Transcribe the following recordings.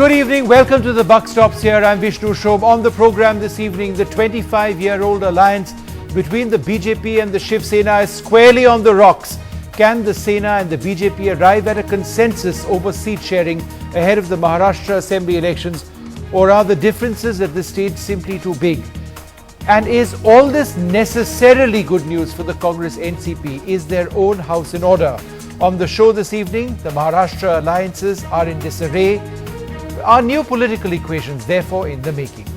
Good evening. Welcome to the Buck Stops here. I'm Vishnu Shobh. On the program this evening, the 25-year-old alliance between the BJP and the Shiv Sena is squarely on the rocks. Can the Sena and the BJP arrive at a consensus over seat sharing ahead of the Maharashtra Assembly elections, or are the differences at this stage simply too big? And is all this necessarily good news for the Congress NCP? Is their own house in order? On the show this evening, the Maharashtra alliances are in disarray. Are new political equations therefore in the making?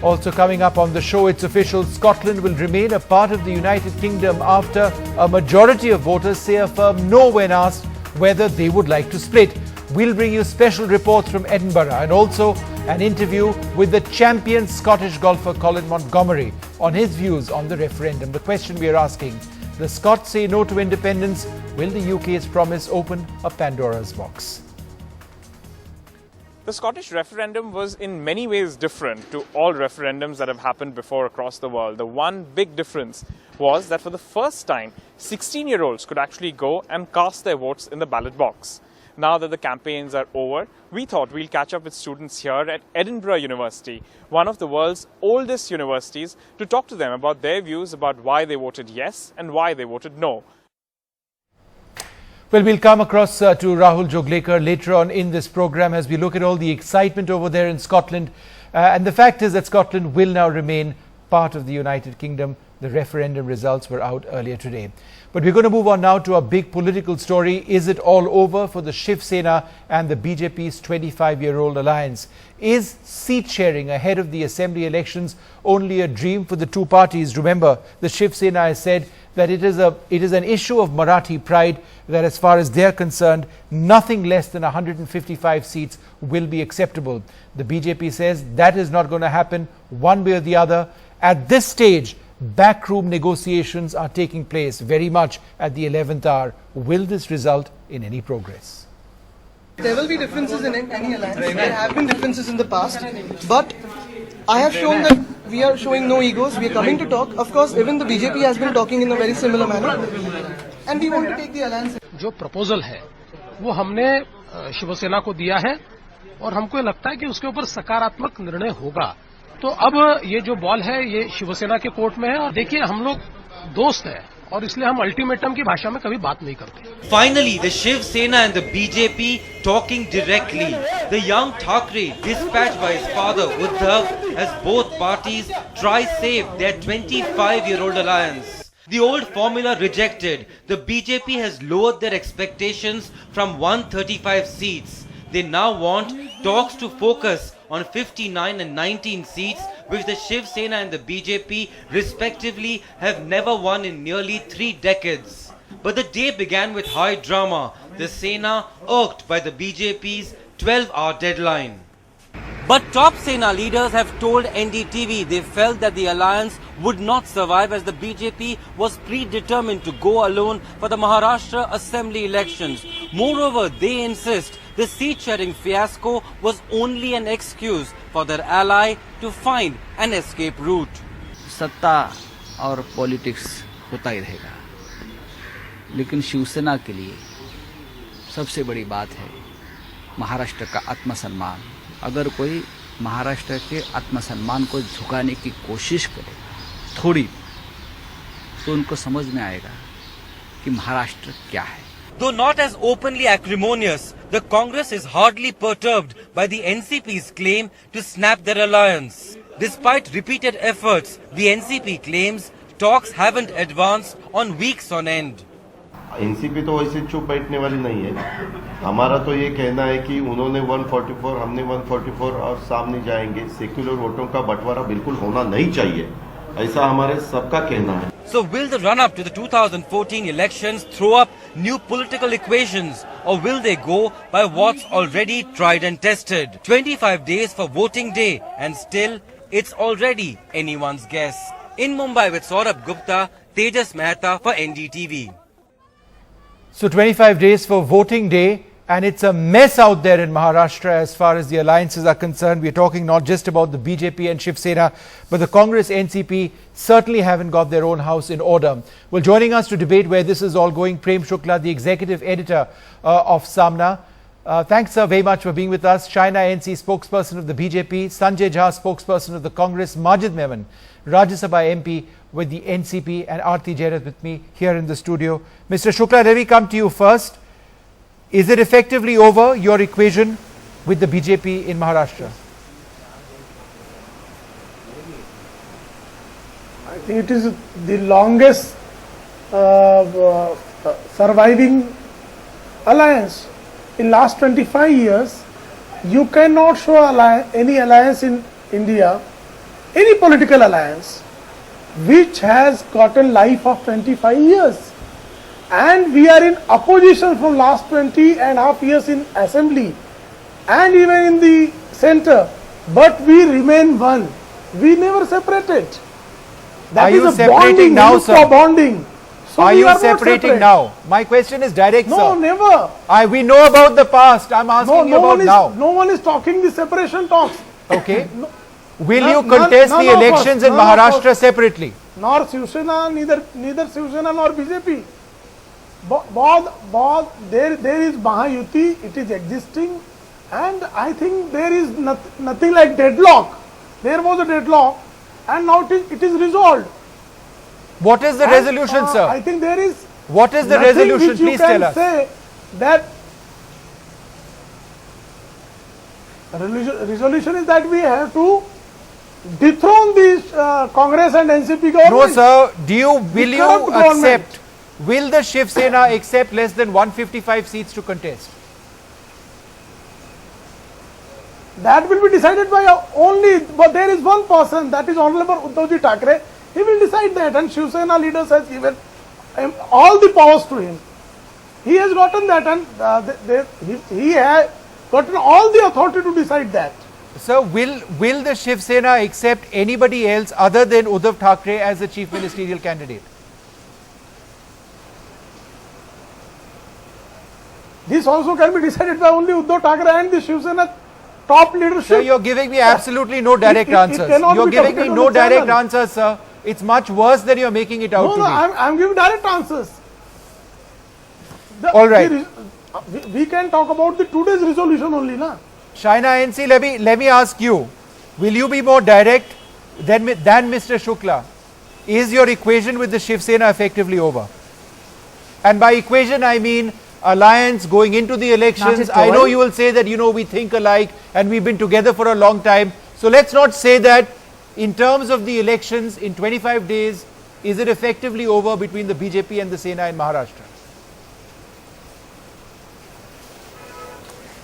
Also coming up on the show, it's official, Scotland will remain a part of the United Kingdom after a majority of voters say a firm no when asked whether they would like to split. We'll bring you special reports from Edinburgh and also an interview with the champion Scottish golfer Colin Montgomerie on his views on the referendum. The question we are asking, the Scots say no to independence. Will the UK's promise open a Pandora's box? The Scottish referendum was in many ways different to all referendums that have happened before across the world. The one big difference was that for the first time, 16-year-olds could actually go and cast their votes in the ballot box. Now that the campaigns are over, we thought we'll catch up with students here at Edinburgh University, one of the world's oldest universities, to talk to them about their views about why they voted yes and why they voted no. Well, we'll come across to Rahul Joglekar later on in this program as we look at all the excitement over there in Scotland. And the fact is that Scotland will now remain part of the United Kingdom. The referendum results were out earlier today. But we're going to move on now to a big political story. Is it all over for the Shiv Sena and the BJP's 25-year-old alliance? Is seat sharing ahead of the assembly elections only a dream for the two parties? Remember, the Shiv Sena has said that it is an issue of Marathi pride, that as far as they're concerned, nothing less than 155 seats will be acceptable. The BJP says that is not going to happen one way or the other. At this stage, backroom negotiations are taking place very much at the 11th hour. Will this result in any progress? There will be differences in any alliance. There have been differences in the past, but I have shown that we are showing no egos. We are coming to talk. Of course, even the BJP has been talking in a very similar manner, and we want to take the alliance. जो proposal है वो हमने शिवसेना को दिया है और हमको लगता है कि उसके ऊपर सकारात्मक निर्णय होगा। तो अब ये जो बॉल है ये शिवसेना के कोर्ट में है और देखिए हम लोग दोस्त हैं और इसलिए हम अल्टीमेटम की भाषा में कभी बात नहीं करते। Finally, the Shiv Sena and the BJP talking directly. The young Thackeray, dispatched by his father Uddhav, as both parties try save their 25-year-old alliance. The old formula rejected. The BJP has lowered their expectations from 135 seats. They now want talks to focus on 59 and 19 seats, which the Shiv Sena and the BJP respectively have never won in nearly 3 decades. But the day began with high drama, the Sena irked by the BJP's 12-hour deadline. But top Sena leaders have told NDTV they felt that the alliance would not survive as the BJP was predetermined to go alone for the Maharashtra Assembly elections. Moreover, they insist the seat-sharing fiasco was only an excuse for their ally to find an escape route. सत्ता और politics होता ही रहेगा, लेकिन शिवसेना के लिए सबसे बड़ी बात है महाराष्ट्र का आत्मसम्मान। अगर कोई महाराष्ट्र के आत्मसम्मान को झुकाने की कोशिश करे थोड़ी, तो उनको समझ में आएगा कि महाराष्ट्र क्या है। Though not as openly acrimonious, the Congress is hardly perturbed by the NCP's claim to snap their alliance. Despite repeated efforts, the NCP claims talks haven't advanced on weeks on end. NCP तो वैसे चुप बैठने वाली नहीं है। हमारा तो ये कहना है कि उन्होंने 144, हमने 144 और सामने जाएंगे। सेक्युलर वोटों का बंटवारा बिल्कुल होना नहीं चाहिए, ऐसा हमारे सबका कहना है। So will the run-up to the 2014 elections throw up new political equations, or will they go by what's already tried and tested? 25 days for voting day, and still it's already anyone's guess. In Mumbai with Saurabh Gupta, Tejas Mehta for NDTV. So 25 days for voting day, and it's a mess out there in Maharashtra as far as the alliances are concerned. We're talking not just about the BJP and Shiv Sena, but the Congress NCP certainly haven't got their own house in order. Well, joining us to debate where this is all going, Prem Shukla, the executive editor of Samna. Thanks, sir, very much for being with us. China NC spokesperson of the BJP, Sanjay Jha, spokesperson of the Congress, Majid Memon, Rajya Sabha MP with the NCP, and Aarti Jairath with me here in the studio. Mr. Shukla, let me come to you first. Is it effectively over, your equation with the BJP in Maharashtra? I think it is the longest surviving alliance in last 25 years. You cannot show any alliance in India, any political alliance, which has gotten life of 25 years. And we are in opposition from last 20.5 years in assembly and even in the center, but we remain one. We never separated. Are you separating now, sir? Bonding. So are we you are separating now? My question is direct, sir. No, never. We know about the past. I'm asking you about now. No one is talking the separation talks. Okay. Will you contest the elections in Maharashtra separately? Nor Shiv Sena, neither Shiv Sena nor BJP. There is Mahayuti, it is existing, and I think there is nothing like deadlock. There was a deadlock, and now it is resolved. What is the resolution, sir? I think there is. What is the resolution? Please tell us. Say that resolution is that we have to dethrone these Congress and NCP government. No, sir. Will you accept? Will the Shiv Sena accept less than 155 seats to contest? That will be decided by only, but there is one person, that is Honorable Uddhavji Thackeray. He will decide that, and Shiv Sena leaders has given all the powers to him. He has gotten that, and he has gotten all the authority to decide that. Sir, will the Shiv Sena accept anybody else other than Uddhav Thackeray as the chief ministerial candidate? This also can be decided by only Uddhav Thackeray and the Shiv Sena top leadership. Sir, you're giving me absolutely no direct answers. You're giving me no direct answers, sir. It's much worse than you're making it out to be. I'm giving direct answers. All right. We can talk about the today's resolution only, na? China NC, let me ask you, will you be more direct than Mr. Shukla? Is your equation with the Shiv Sena effectively over? And by equation, I mean alliance going into the elections. I know you will say that, we think alike and we've been together for a long time. So let's not say that. In terms of the elections in 25 days, is it effectively over between the BJP and the Sena in Maharashtra?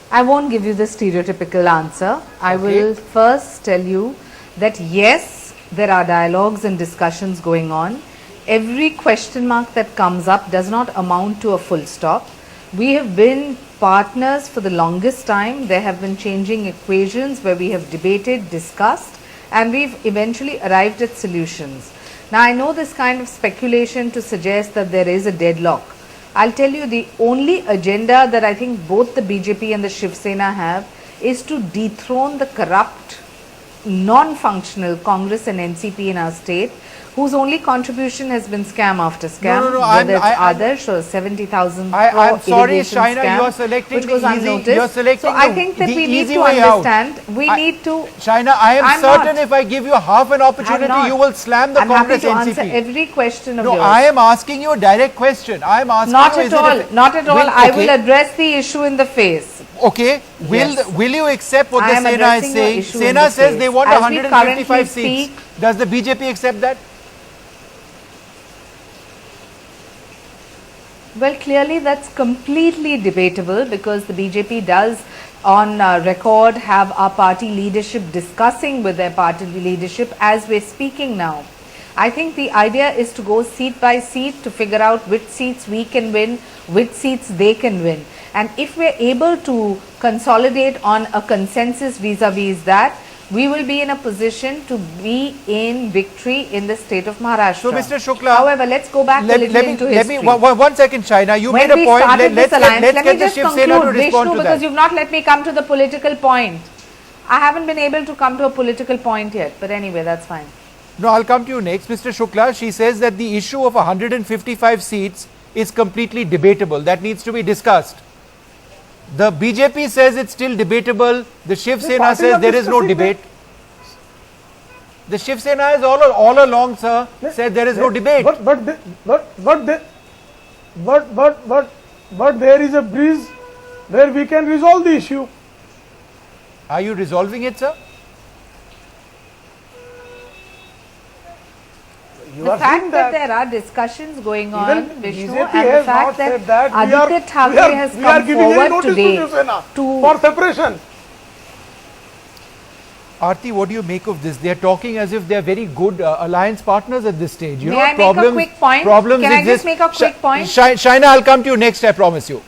I won't give you the stereotypical answer. I will first tell you that yes, there are dialogues and discussions going on. Every question mark that comes up does not amount to a full stop. We have been partners for the longest time. There have been changing equations where we have debated, discussed, and we've eventually arrived at solutions. Now, I know this kind of speculation to suggest that there is a deadlock. I'll tell you, the only agenda that I think both the BJP and the Shiv Sena have is to dethrone the corrupt, non-functional Congress and NCP in our state, whose only contribution has been scam after scam. No, whether it's Adarsh or 70,000 I'm sorry, China, scam, you're selecting which goes the easy, unnoticed. you're selecting so I think that we need to understand, we need to... China, I am certain if I give you half an opportunity, you will slam the Congress NCP. I'm happy to answer every question of yours. No, I am asking you a direct question. I am asking not you... At all, not at all. I will address the issue in the face. Okay. Will you accept what the Sena is saying? Sena says they want 155 seats. Does the BJP accept that? Well, clearly that's completely debatable, because the BJP does on record have our party leadership discussing with their party leadership as we're speaking now. I think the idea is to go seat by seat to figure out which seats we can win, which seats they can win. And if we're able to consolidate on a consensus vis-a-vis that, we will be in a position to be in victory in the state of Maharashtra. So, Mr. Shukla, however, let's go back a little into history. Let me, 1 second, China. You made a point. Let's get the Shiv Sena to respond to that. Because you've not let me come to the political point. I haven't been able to come to a political point yet. But anyway, that's fine. No, I'll come to you next. Mr. Shukla, she says that the issue of 155 seats is completely debatable. That needs to be discussed. The BJP says it's still debatable. The Shiv Sena parties says are there is no discussing debate. The Shiv Sena has all along, sir, said there is no debate. But there is a breeze where we can resolve the issue. Are you resolving it, sir? The fact that there are discussions going on, Vishnu, BJP and the has fact not said that that Aditya Thackeray has we are come giving any forward notice today to Shiv Sena to for separation. Aarti, what do you make of this? They are talking as if they are very good alliance partners at this stage. You May know, I make a quick point? Problems Can I exist. just make a quick point? Shaina, I'll come to you next, I promise you.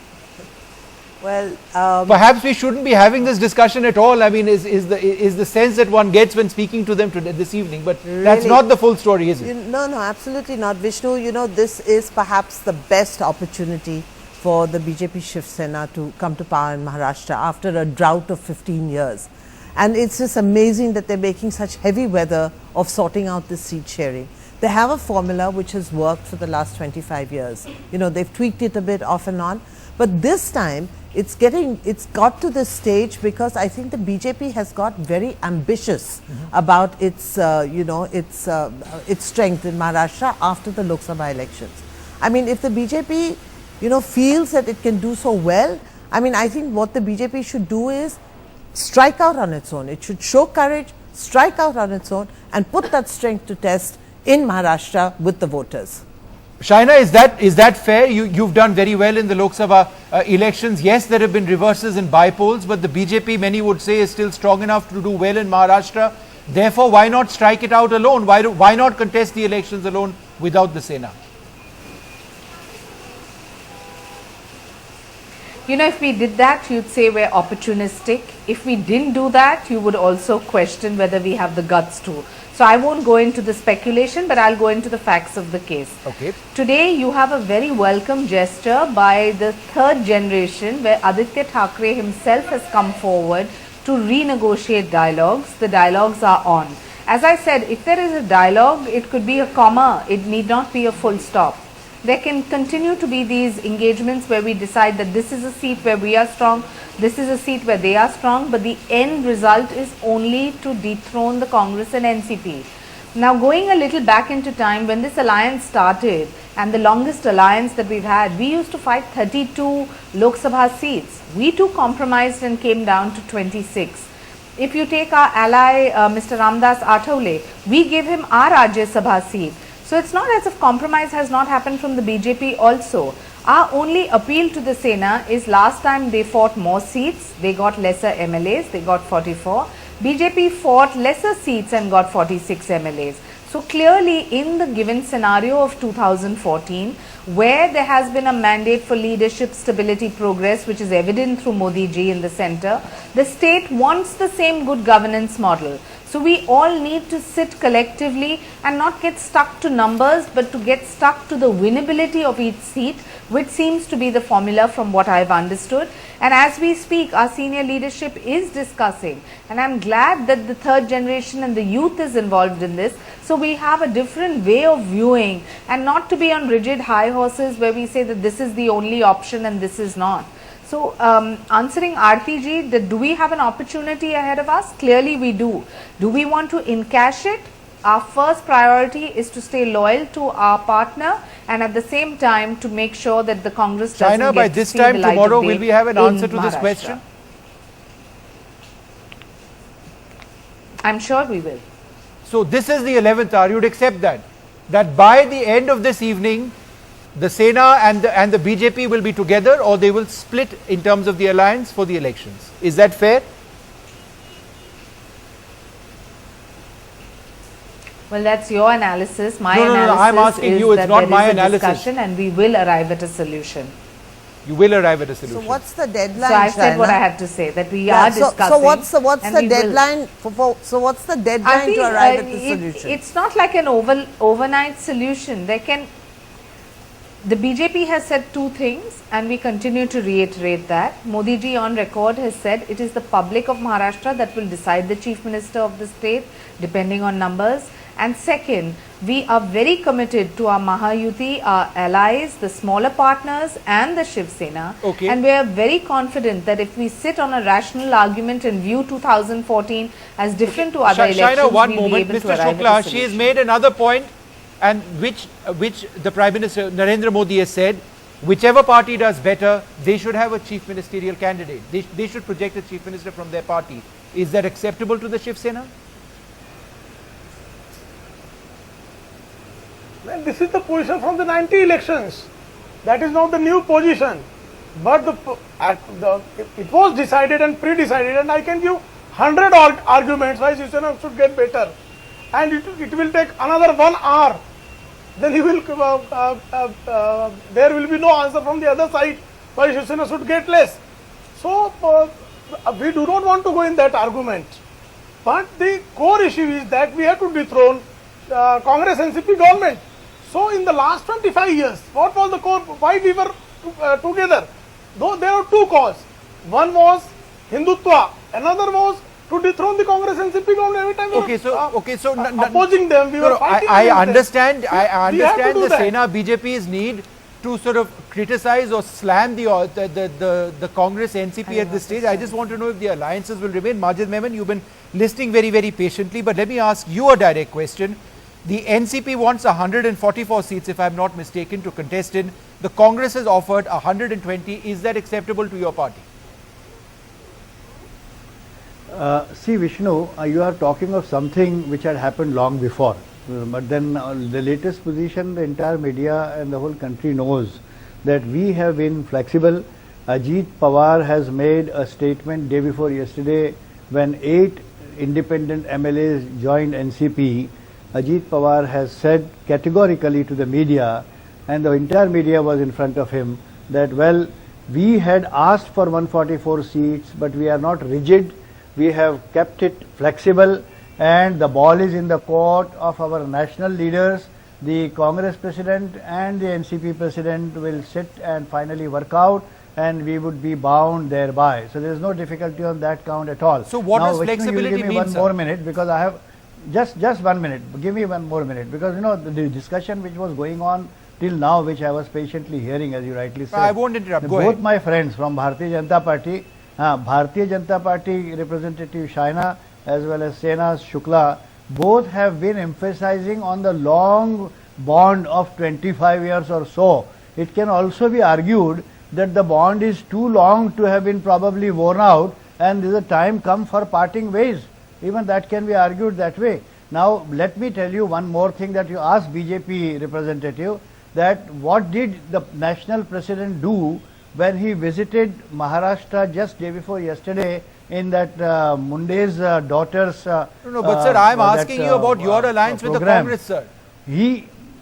Well, Perhaps we shouldn't be having this discussion at all. I mean, is the sense that one gets when speaking to them today, this evening. But that's Really? not the full story, is it? no, absolutely not. Vishnu, you know, this is perhaps the best opportunity for the BJP Shiv Sena to come to power in Maharashtra after a drought of 15 years. And it's just amazing that they're making such heavy weather of sorting out this seat sharing. They have a formula which has worked for the last 25 years. You know, they've tweaked it a bit off and on. But this time, it's got to this stage because I think the BJP has got very ambitious about its strength in Maharashtra after the Lok Sabha elections. I mean, if the BJP, you know, feels that it can do so well, I mean, I think what the BJP should do is strike out on its own. It should show courage, strike out on its own, and put that strength to test in Maharashtra with the voters. Shaina, is that fair? You've done very well in the Lok Sabha elections. Yes, there have been reverses in by-polls, but the BJP, many would say, is still strong enough to do well in Maharashtra. Therefore, why not strike it out alone? Why not contest the elections alone without the Sena? You know, if we did that, you'd say we're opportunistic. If we didn't do that, you would also question whether we have the guts to. So I won't go into the speculation, but I'll go into the facts of the case. Okay. Today, you have a very welcome gesture by the third generation where Aditya Thackeray himself has come forward to renegotiate dialogues. The dialogues are on. As I said, if there is a dialogue, it could be a comma. It need not be a full stop. There can continue to be these engagements where we decide that this is a seat where we are strong, this is a seat where they are strong, but the end result is only to dethrone the Congress and NCP. Now, going a little back into time, when this alliance started, and the longest alliance that we've had, we used to fight 32 Lok Sabha seats. We too compromised and came down to 26. If you take our ally, Mr. Ramdas Athavale, we gave him our Rajya Sabha seat. So it's not as if compromise has not happened from the BJP also. Our only appeal to the Sena is last time they fought more seats, they got lesser MLAs, they got 44. BJP fought lesser seats and got 46 MLAs. So clearly in the given scenario of 2014, where there has been a mandate for leadership, stability, progress, which is evident through Modi ji in the center, the state wants the same good governance model. So we all need to sit collectively and not get stuck to numbers, but to get stuck to the winnability of each seat, which seems to be the formula from what I have understood. And as we speak, our senior leadership is discussing, and I am glad that the third generation and the youth is involved in this. So we have a different way of viewing, and not to be on rigid high horses where we say that this is the only option and this is not. So answering Aarti ji, that do we have an opportunity ahead of us? Clearly we do. Do we want to encash it? Our first priority is to stay loyal to our partner and at the same time to make sure that the Congress doesn't China, get by to this see the time light tomorrow, of day will we have an answer to this Maharashtra. question? I'm sure we will. So this is the 11th hour. You'd accept that? That by the end of this evening, the Sena and the BJP will be together, or they will split in terms of the alliance for the elections. Is that fair? Well, that's your analysis. My No, analysis I'm asking is you, it's that not there my is a analysis. discussion and we will arrive at a solution. You will arrive at a solution. So what's the deadline? So I've said what Shaina? I had to say, that we are discussing. So what's and the we will. deadline? So what's the I deadline feel, to arrive at the solution? It's not like an overnight solution. The BJP has said two things and we continue to reiterate that. Modi ji on record has said it is the public of Maharashtra that will decide the chief minister of the state depending on numbers. And second, we are very committed to our Mahayuti, our allies, the smaller partners and the Shiv Sena. Okay. And we are very confident that if we sit on a rational argument and view 2014 as different to other elections, Shaina, one we'll be moment. able to Mr. arrive Shukla, at a she has solution. made another point, and which the Prime Minister Narendra Modi has said, whichever party does better, they should have a chief ministerial candidate. They should project a chief minister from their party. Is that acceptable to the Shiv Sena? Well, this is the position from the 90 elections. That is not the new position. But it was decided and pre-decided, and I can give 100 arguments why Shiv Sena should get better. And it will take another 1 hour. Then he will, there will be no answer from the other side why Shiv Sena should get less. So, we do not want to go in that argument. But the core issue is that we have to dethrone Congress NCP government. So, in the last 25 years, what was the core, why we were together? Though there are two causes. One was Hindutva, another was to dethrone the Congress NCP government. Every time we were opposing them, we were fighting I against them. understand. I We have to understand do the that. Sena BJP's need to sort of criticize or slam the Congress NCP at this stage. I just want to know if the alliances will remain. Majid Memon, you've been listening very, very patiently, but let me ask you a direct question. The NCP wants 144 seats, if I'm not mistaken, to contest in. The Congress has offered 120. Is that acceptable to your party? See, Vishnu, you are talking of something which had happened long before. But then the latest position, the entire media and the whole country knows that we have been flexible. Ajit Pawar has made a statement day before yesterday when 8 independent MLAs joined NCP. Ajit Pawar has said categorically to the media, and the entire media was in front of him, that well, we had asked for 144 seats, but we are not rigid. We have kept it flexible, and the ball is in the court of our national leaders. The Congress president and the NCP president will sit and finally work out, and we would be bound thereby. So there is no difficulty on that count at all. So what does Vishnu, flexibility give me mean, one sir? more minute, because I have just 1 minute. Give me 1 more minute, because you know the discussion which was going on till now, which I was patiently hearing, as you rightly said. I won't interrupt. Go Both ahead. my friends from Bharatiya Janata Party representative Shaina as well as Sena's Shukla, both have been emphasizing on the long bond of 25 years or so. It can also be argued that the bond is too long to have been probably worn out, and there is a time come for parting ways. Even that can be argued that way. Now, let me tell you one more thing that you asked BJP representative, that what did the national president do when he visited Maharashtra just day before yesterday in that Munde's daughter's No, but sir, I'm asking you about your alliance with the program. Congress, sir.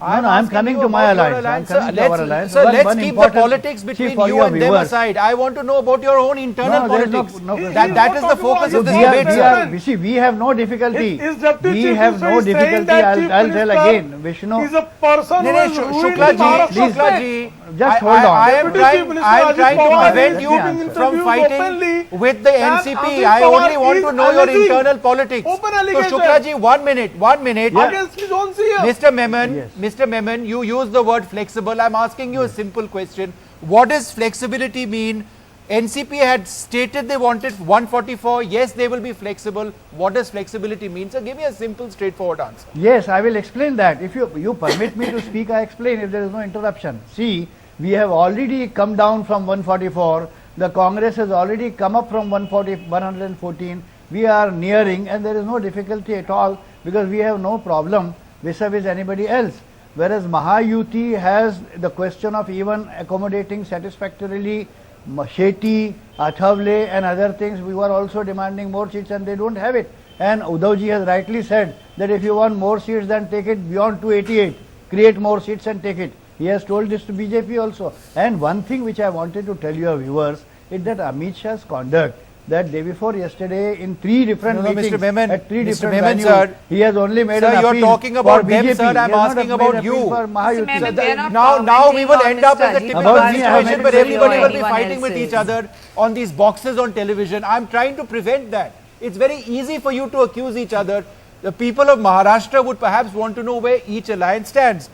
I'm asking coming you to my about your alliance. Sir, I'm coming to our alliance. Sir, One let's keep the important- politics See, between for you your and them viewers. aside. I want to know about your own internal No, there is no- politics. no- That is the focus of this debate, sir. We have no difficulty. His deputy We chief have minister no is saying difficulty. that chief I'll tell minister again, Vishnu. is a person No, who no, has ruined Shukla ji, Maharashtra Shukla state. ji, Just hold on. I am Deputy trying, Chief Minister I am Ajit trying to Pawar prevent is you giving from interviews fighting openly with the that NCP. Ajit I Pawar only want is to know your alleging internal politics. open So allegation. Shukla ji, 1 minute, 1 minute. Against his own CM. Mr. Memon, Yes. Mr. Memon, you use the word flexible. I'm asking you a simple question. What does flexibility mean? NCP had stated they wanted 144. Yes, they will be flexible. What does flexibility mean? So give me a simple, straightforward answer. Yes, I will explain that. If you permit me to speak, I explain if there is no interruption. See, we have already come down from 144. The Congress has already come up from 114. We are nearing, and there is no difficulty at all, because we have no problem vis-a-vis anybody else. Whereas Mahayuti has the question of even accommodating satisfactorily Shetty, Athavale and other things. We were also demanding more seats, and they don't have it. And Uddhavji has rightly said that if you want more seats, then take it beyond 288. Create more seats and take it. He has told this to BJP also. And one thing which I wanted to tell your viewers is that Amit Shah's conduct, that day before yesterday in 3 different No, meetings Mr. Memon, at 3 Mr. different Memon, venues, sir. he has only made Sir, an you're appeal talking for about them, BJP. sir. I'm He has not asking made about appeal you. for Mahayuti. Mr. Memon, we are not Now we will commenting end up on in the Mr. typical About me, I have situation made where it everybody will be anyone fighting with else's. each other on these boxes on television. I'm trying to prevent that. It's very easy for you to accuse each other. The people of Maharashtra would perhaps want to know where each alliance stands.